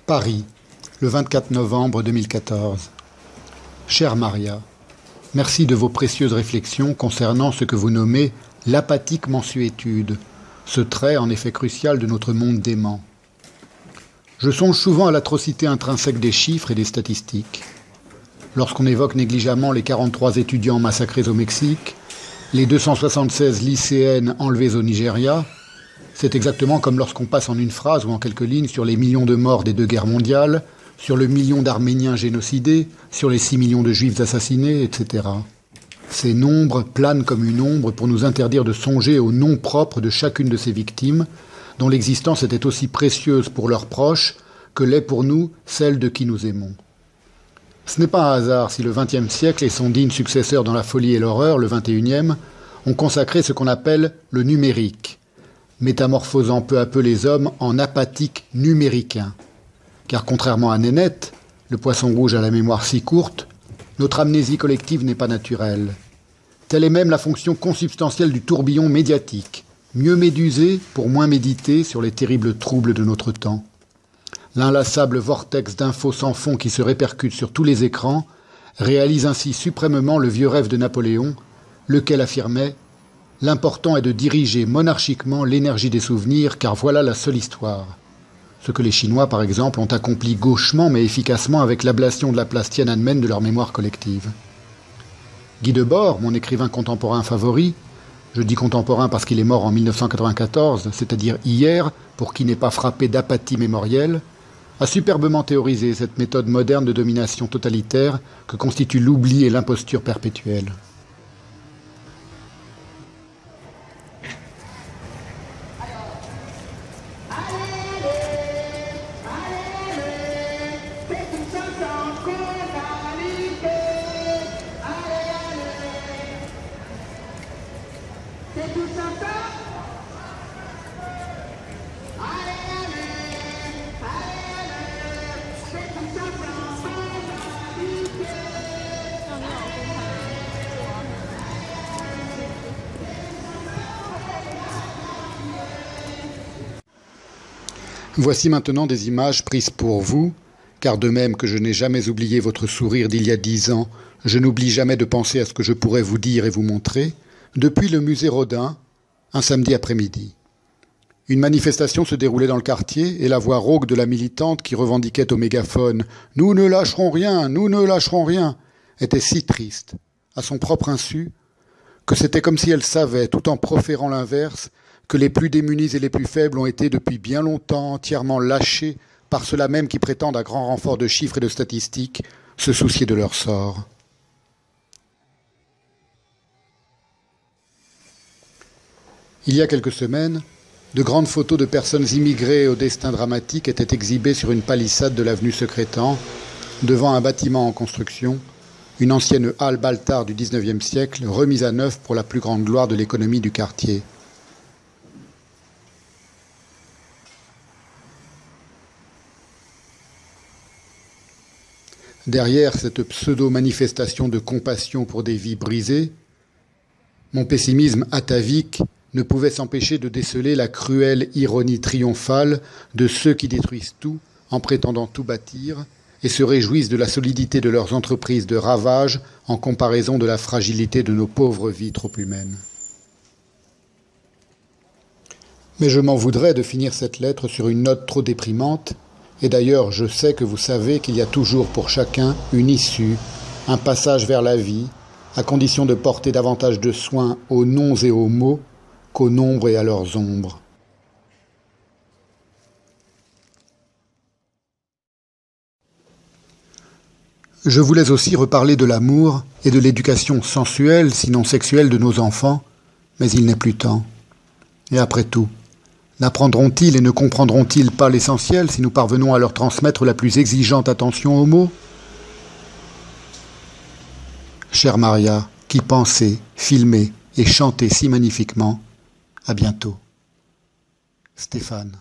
Paris, le 24 novembre 2014. Chère Maria, merci de vos précieuses réflexions concernant ce que vous nommez l'apathique mansuétude, ce trait en effet crucial de notre monde dément. Je songe souvent à l'atrocité intrinsèque des chiffres et des statistiques. Lorsqu'on évoque négligemment les 43 étudiants massacrés au Mexique, les 276 lycéennes enlevées au Nigeria, c'est exactement comme lorsqu'on passe en une phrase ou en quelques lignes sur les millions de morts des 2 guerres mondiales, sur le million d'Arméniens génocidés, sur les 6 millions de Juifs assassinés, etc. Ces nombres planent comme une ombre pour nous interdire de songer au nom propre de chacune de ces victimes, dont l'existence était aussi précieuse pour leurs proches que l'est pour nous celle de qui nous aimons. Ce n'est pas un hasard si le XXe siècle et son digne successeur dans la folie et l'horreur, le XXIe, ont consacré ce qu'on appelle le numérique, métamorphosant peu à peu les hommes en apathiques numéricains. Car contrairement à Nénette, le poisson rouge à la mémoire si courte, notre amnésie collective n'est pas naturelle. Telle est même la fonction consubstantielle du tourbillon médiatique, mieux médusé pour moins méditer sur les terribles troubles de notre temps. L'inlassable vortex d'infos sans fond qui se répercute sur tous les écrans réalise ainsi suprêmement le vieux rêve de Napoléon, lequel affirmait « L'important est de diriger monarchiquement l'énergie des souvenirs, car voilà la seule histoire ». Ce que les Chinois, par exemple, ont accompli gauchement mais efficacement avec l'ablation de la place Tiananmen de leur mémoire collective. Guy Debord, mon écrivain contemporain favori, je dis contemporain parce qu'il est mort en 1994, c'est-à-dire hier, pour qui n'est pas frappé d'apathie mémorielle, a superbement théorisé cette méthode moderne de domination totalitaire que constituent l'oubli et l'imposture perpétuelle. Voici maintenant des images prises pour vous, car de même que je n'ai jamais oublié votre sourire d'il y a 10 ans, je n'oublie jamais de penser à ce que je pourrais vous dire et vous montrer, depuis le musée Rodin, un samedi après-midi. Une manifestation se déroulait dans le quartier et la voix rauque de la militante qui revendiquait au mégaphone « Nous ne lâcherons rien, nous ne lâcherons rien » était si triste, à son propre insu, que c'était comme si elle savait, tout en proférant l'inverse, que les plus démunis et les plus faibles ont été depuis bien longtemps entièrement lâchés par ceux-là même qui prétendent à grand renfort de chiffres et de statistiques se soucier de leur sort. Il y a quelques semaines, de grandes photos de personnes immigrées au destin dramatique étaient exhibées sur une palissade de l'avenue Secrétan, devant un bâtiment en construction, une ancienne halle Baltard du XIXe siècle, remise à neuf pour la plus grande gloire de l'économie du quartier. Derrière cette pseudo-manifestation de compassion pour des vies brisées, mon pessimisme atavique ne pouvait s'empêcher de déceler la cruelle ironie triomphale de ceux qui détruisent tout en prétendant tout bâtir et se réjouissent de la solidité de leurs entreprises de ravage en comparaison de la fragilité de nos pauvres vies trop humaines. Mais je m'en voudrais de finir cette lettre sur une note trop déprimante. Et d'ailleurs, je sais que vous savez qu'il y a toujours pour chacun une issue, un passage vers la vie, à condition de porter davantage de soin aux noms et aux mots qu'aux nombres et à leurs ombres. Je voulais aussi reparler de l'amour et de l'éducation sensuelle, sinon sexuelle, de nos enfants, mais il n'est plus temps. Et après tout, n'apprendront-ils et ne comprendront-ils pas l'essentiel si nous parvenons à leur transmettre la plus exigeante attention aux mots ? Chère Maria, qui pensez, filmez et chantez si magnifiquement, à bientôt. Stéphane.